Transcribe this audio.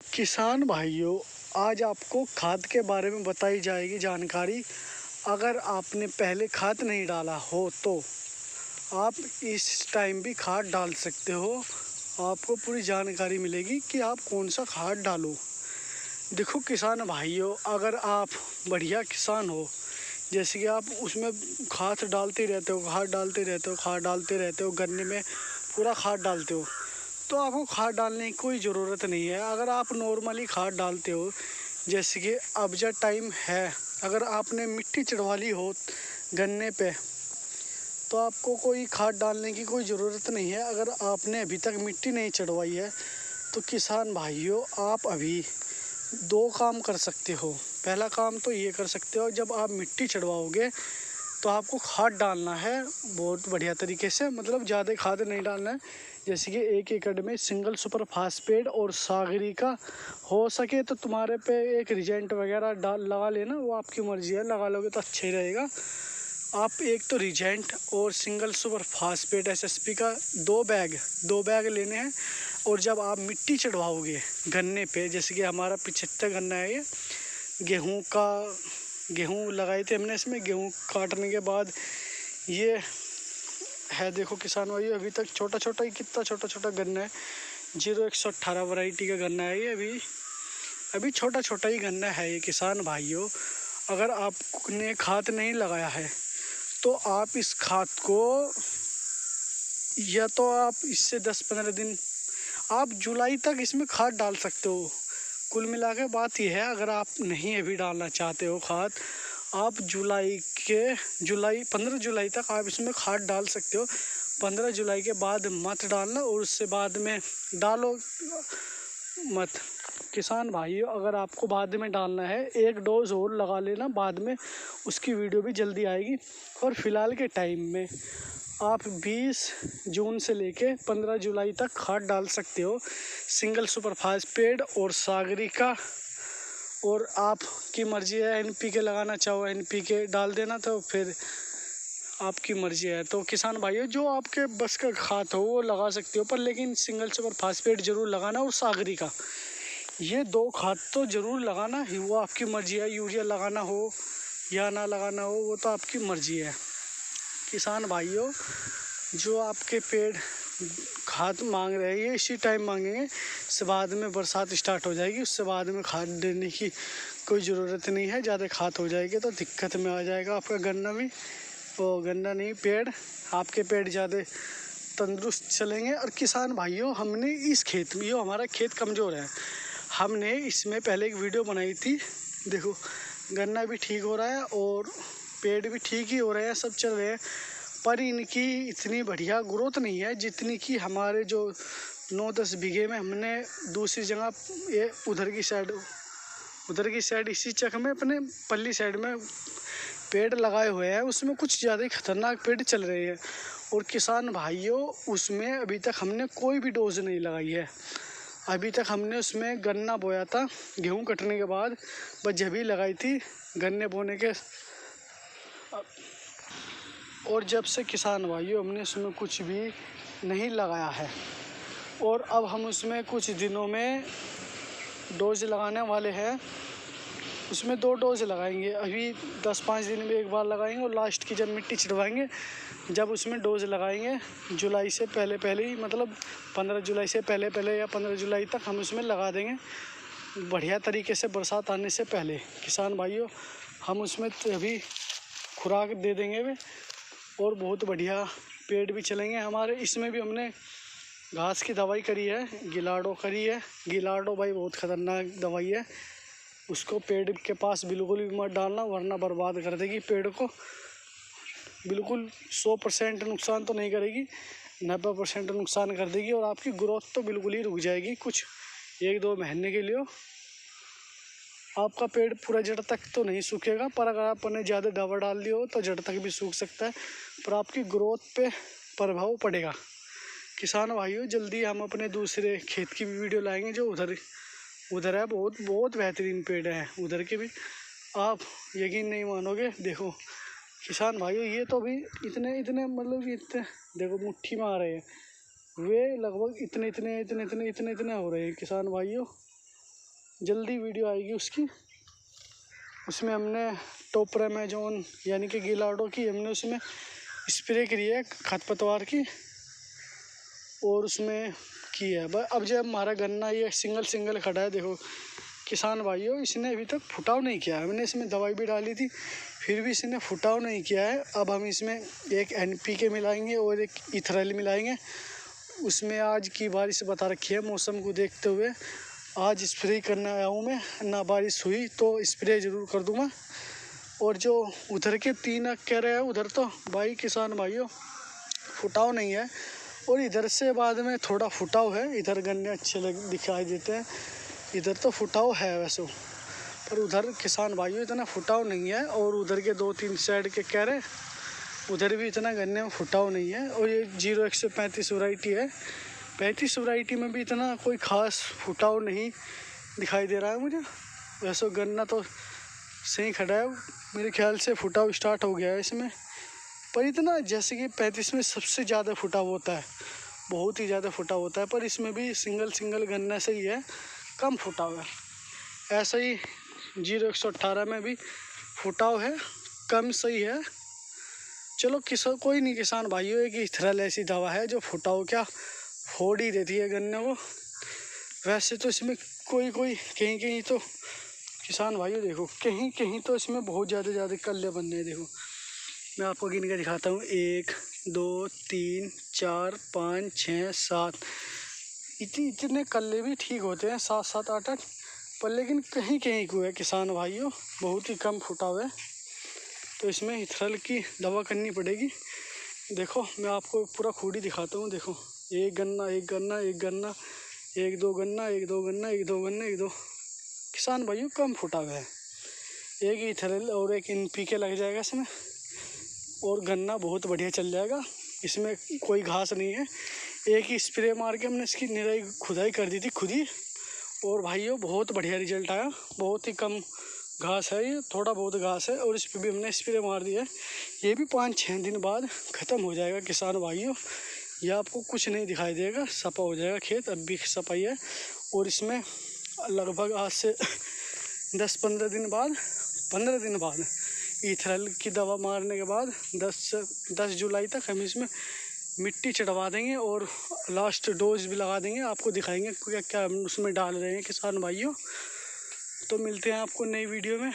किसान भाइयों, आज आपको खाद के बारे में बताई जाएगी जानकारी। अगर आपने पहले खाद नहीं डाला हो तो आप इस टाइम भी खाद डाल सकते हो। आपको पूरी जानकारी मिलेगी कि आप कौन सा खाद डालो। देखो किसान भाइयों, अगर आप बढ़िया किसान हो, जैसे कि आप उसमें खाद डालते रहते हो, खाद डालते रहते हो, गन्ने में पूरा खाद डालते हो, तो आपको खाद डालने की कोई ज़रूरत नहीं है। अगर आप नॉर्मली खाद डालते हो, जैसे कि अब जब टाइम है, अगर आपने मिट्टी चढ़वा ली हो गन्ने पे, तो आपको कोई खाद डालने की कोई ज़रूरत नहीं है। अगर आपने अभी तक मिट्टी नहीं चढ़वाई है तो किसान भाइयों, आप अभी दो काम कर सकते हो। पहला काम तो ये कर सकते हो, जब आप मिट्टी चढ़वाओगे तो आपको खाद डालना है बहुत बढ़िया तरीके से, मतलब ज़्यादा खाद नहीं डालना है। जैसे कि 1 एकड़ में सिंगल सुपर फास्फेट और सागरी का, हो सके तो तुम्हारे पे एक रिजेंट वगैरह डाल लगा लेना, वो आपकी मर्ज़ी है, लगा लोगे तो अच्छा ही रहेगा। आप एक तो रिजेंट और सिंगल सुपर फास्फेट एसएसपी का दो बैग लेने हैं। और जब आप मिट्टी चढ़वाओगे गन्ने पे, जैसे कि हमारा 75 गन्ना है, ये गेहूँ लगाए थे हमने। इसमें गेहूँ काटने के बाद ये है, देखो किसान भाई, अभी तक छोटा छोटा ही, कितना छोटा छोटा गन्ना है। 0118 वैरायटी का गन्ना है ये। अभी छोटा छोटा ही गन्ना है ये किसान भाइयों। अगर आपने खाद नहीं लगाया है तो आप इस खाद को, या तो आप इससे 10-15 दिन, आप जुलाई तक इसमें खाद डाल सकते हो। कुल मिला के बात यह है, अगर आप नहीं अभी डालना चाहते हो खाद, आप 15 जुलाई तक आप इसमें खाद डाल सकते हो। 15 जुलाई के बाद मत डालना, और उससे बाद में डालो मत। किसान भाइयों, अगर आपको बाद में डालना है, एक डोज और लगा लेना बाद में, उसकी वीडियो भी जल्दी आएगी। और फ़िलहाल के टाइम में आप 20 जून से लेके 15 जुलाई तक खाद डाल सकते हो, सिंगल सुपर फास्फेट और सागरी का। और आपकी मर्ज़ी है, एनपीके लगाना चाहो एनपीके डाल देना, तो फिर आपकी मर्ज़ी है। तो किसान भाइयों, जो आपके बस का खाद हो वो लगा सकते हो, पर लेकिन सिंगल सुपर फास्फेट ज़रूर लगाना, और सागरी का, ये दो खाद तो ज़रूर लगाना ही। वो आपकी मर्ज़ी है, यूरिया लगाना हो या ना लगाना हो, वो तो आपकी मर्ज़ी है। किसान भाइयों, जो आपके पेड़ खाद मांग रहे हैं, ये इसी टाइम मांगेंगे। उससे बाद में बरसात स्टार्ट हो जाएगी, उससे बाद में खाद देने की कोई ज़रूरत नहीं है। ज़्यादा खाद हो जाएगी तो दिक्कत में आ जाएगा आपका गन्ना भी, वो गन्ना नहीं, पेड़, आपके पेड़ ज़्यादा तंदुरुस्त चलेंगे। और किसान भाइयों, हमने इस खेत में, ये हमारा खेत कमज़ोर है, हमने इसमें पहले एक वीडियो बनाई थी। देखो गन्ना भी ठीक हो रहा है और पेड़ भी ठीक ही हो रहे हैं, सब चल रहे हैं, पर इनकी इतनी बढ़िया ग्रोथ नहीं है जितनी कि हमारे जो 9-10 बीघे में हमने दूसरी जगह, ये उधर की साइड इसी चक में अपने पल्ली साइड में पेड़ लगाए हुए हैं, उसमें कुछ ज़्यादा ही खतरनाक पेड़ चल रहे हैं। और किसान भाइयों, उसमें अभी तक हमने कोई भी डोज नहीं लगाई है। अभी तक हमने उसमें गन्ना बोया था, गेहूं कटने के बाद बस जब ही लगाई थी गन्ने बोने के। और जब से किसान भाइयों, हमने उसमें कुछ भी नहीं लगाया है। और अब हम उसमें कुछ दिनों में डोज लगाने वाले हैं। उसमें 2 डोज लगाएंगे, अभी 10-5 दिन में एक बार लगाएंगे, और लास्ट की जब मिट्टी छिड़वाएंगे, जब उसमें डोज लगाएंगे जुलाई से पहले ही, मतलब 15 जुलाई से पहले या 15 जुलाई तक हम उसमें लगा देंगे, बढ़िया तरीके से बरसात आने से पहले। किसान भाइयों, हम उसमें अभी खुराक दे देंगे वे, और बहुत बढ़िया पेड़ भी चलेंगे हमारे। इसमें भी हमने घास की दवाई करी है, गिलाडो करी है। गिलाडो भाई बहुत ख़तरनाक दवाई है, उसको पेड़ के पास बिल्कुल भी मत डालना, वरना बर्बाद कर देगी पेड़ को। बिल्कुल 100% नुकसान तो नहीं करेगी, 90% नुकसान कर देगी, और आपकी ग्रोथ तो बिल्कुल ही रुक जाएगी कुछ 1-2 महीने के लिए। आपका पेड़ पूरा जड़ तक तो नहीं सूखेगा, पर अगर आपने ज़्यादा दवा डाल दी हो तो जड़ तक भी सूख सकता है, पर आपकी ग्रोथ पे प्रभाव पड़ेगा। किसान भाइयों, जल्दी हम अपने दूसरे खेत की भी वीडियो लाएंगे, जो उधर है, बहुत बेहतरीन पेड़ है उधर के भी, आप यकीन नहीं मानोगे। देखो किसान भाइयों, ये तो भी इतने मतलब कि इतने, देखो मुट्ठी में आ रहे हैं, वे लगभग इतने हो रहे हैं किसान भाइयों। जल्दी वीडियो आएगी उसकी। उसमें हमने टोपरामेजोन यानी कि गिलाडो की हमने उसमें स्प्रे करी है खरपतवार की, और उसमें की है। अब जब हमारा गन्ना ये सिंगल खड़ा है, देखो किसान भाइयों, इसने अभी तक फुटाव नहीं किया है। हमने इसमें दवाई भी डाली थी, फिर भी इसने फुटाव नहीं किया है। अब हम इसमें एक NPK मिलाएंगे और एक इथरल मिलाएंगे। उसमें आज की बारिश बता रखी है, मौसम को देखते हुए आज स्प्रे करने आया हूँ मैं। ना बारिश हुई तो स्प्रे ज़रूर कर दूँगा। और जो उधर के 3 कह रहे हैं, उधर तो भाई किसान भाइयों फुटाव नहीं है, और इधर से बाद में थोड़ा फुटाव है। इधर गन्ने अच्छे दिखाई देते हैं, इधर तो फुटाव है वैसे, पर उधर किसान भाइयों इतना फुटाव नहीं है। और उधर के 2-3 साइड के कह रहे, उधर भी इतना गन्ने में फुटाव नहीं है। और ये 0135 वैरायटी है, 35 वैरायटी में भी इतना कोई ख़ास फुटाव नहीं दिखाई दे रहा है मुझे। वैसे गन्ना तो सही खड़ा है, मेरे ख्याल से फुटाव स्टार्ट हो गया है इसमें। पर इतना जैसे कि 35 में सबसे ज़्यादा फुटाव होता है, बहुत ही ज़्यादा फुटाव होता है, पर इसमें भी सिंगल गन्ना से ही है, कम फुटाव है। ऐसा ही 0118 में भी फुटाव है, कम सही है। चलो कोई नहीं किसान भाइयों, एक इथरल ऐसी दवा है जो फुटाव क्या फोड़ ही देती है गन्ने को। वैसे तो इसमें कोई कहीं तो किसान भाइयों देखो, कहीं तो इसमें बहुत ज़्यादा कल्ले बनने हैं। देखो मैं आपको गिन के दिखाता हूँ, 1 2 3 4 5 6 7, इतने कल्ले भी ठीक होते हैं, 7 8 पर, लेकिन कहीं को है किसान भाइयों, बहुत ही कम फुटाव है। तो इसमें इथरल की दवा करनी पड़ेगी। देखो मैं आपको पूरा खूड़ी दिखाता हूँ। देखो एक गन्ना 1 गन्ना 1 गन्ना 1 2 गन्ना 1 2 गन्ना 1 2 गन्ना 1 2, किसान भाइयों कम फुटाव है। एक इथरल और एक NPK लग जाएगा इसमें, और गन्ना बहुत बढ़िया चल जाएगा। इसमें कोई घास नहीं है। एक ही स्प्रे मार के हमने इसकी निराई खुदाई कर दी थी खुद ही, और भाइयों बहुत बढ़िया रिजल्ट आया। बहुत ही कम घास है, ये थोड़ा बहुत घास है, और इस पर भी हमने स्प्रे मार दिया है। ये भी 5-6 दिन बाद ख़त्म हो जाएगा किसान भाइयों। ये आपको कुछ नहीं दिखाई देगा, सफा हो जाएगा खेत, अब भी सफाई है। और इसमें लगभग आज से 10-15 दिन बाद, 15 दिन बाद इथरल की दवा मारने के बाद 10 जुलाई तक हम इसमें मिट्टी चढ़वा देंगे, और लास्ट डोज भी लगा देंगे। आपको दिखाएंगे क्या क्या हम उसमें डाल रहे हैं किसान भाइयों। तो मिलते हैं आपको नई वीडियो में।